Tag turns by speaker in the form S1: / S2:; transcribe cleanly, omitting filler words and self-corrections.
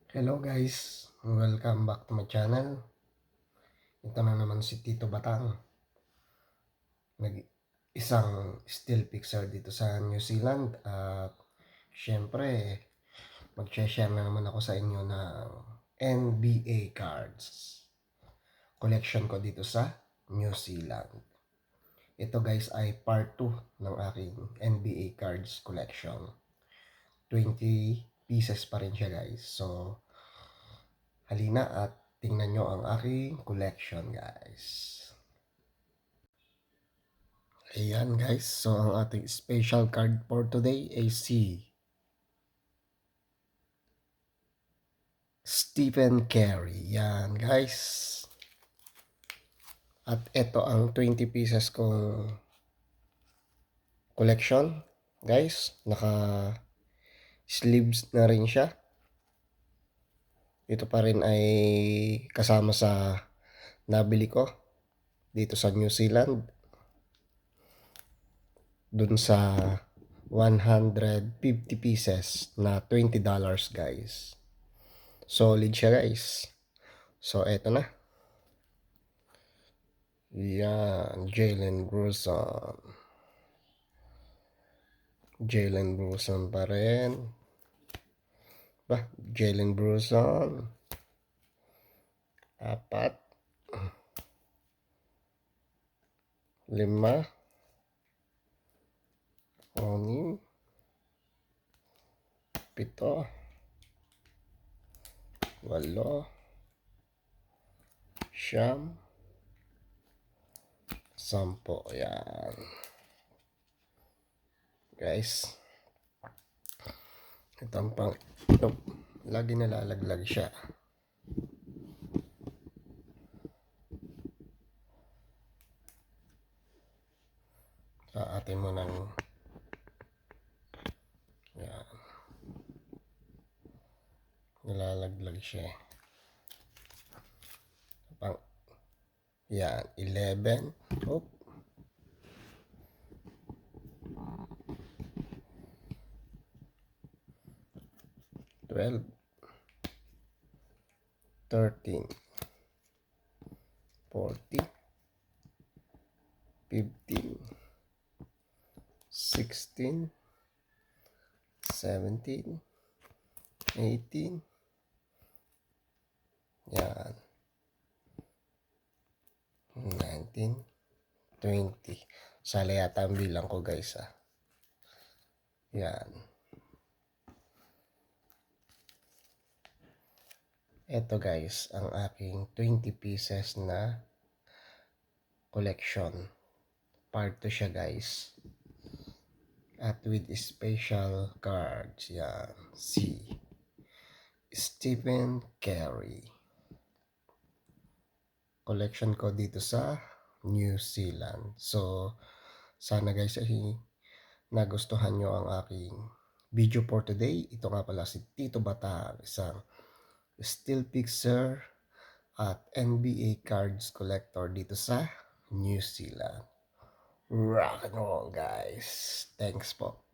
S1: Hello guys, welcome back to my channel. Ito na naman si Tito Batang, isang still fixer dito sa New Zealand. At syempre, mag-share na naman ako sa inyo ng NBA cards collection ko dito sa New Zealand. Ito guys ay part 2 ng aking NBA cards collection. 20 pieces pa rin siya guys. So, halina at tingnan nyo ang aking collection guys. Ayan guys, so ang ating special card for today ay si Stephen Curry. Yan guys. At ito ang 20 pieces kong collection. Guys, naka sleeves na rin siya. Ito pa rin ay kasama sa nabili ko dito sa New Zealand. Dun sa 150 pieces na $20 guys. Solid siya guys. So eto na. Yan, Jalen Brunson pa rin. Jalen Brunson. 4, 5, 6, 7, 8, 9, 10. Yan. Guys. Itong pang lagi nalalaglag siya. Sa atin mo ng yan. Nalalaglag siya. Pang yan, 11. Oh. 12, 13, 14, 15, 16, 17, 18, yan, 19, 20. Sala yata ang bilang ko guys Yan. Ito guys, ang aking 20 pieces na collection. Part 2 siya guys. At with special cards. Yan. Si Stephen Curry. Collection ko dito sa New Zealand. So, sana guys ay nagustuhan nyo ang aking video for today. Ito nga pala si Tito Batang, isang still fixer at NBA cards collector dito sa New Zealand. Rock and roll guys. Thanks po.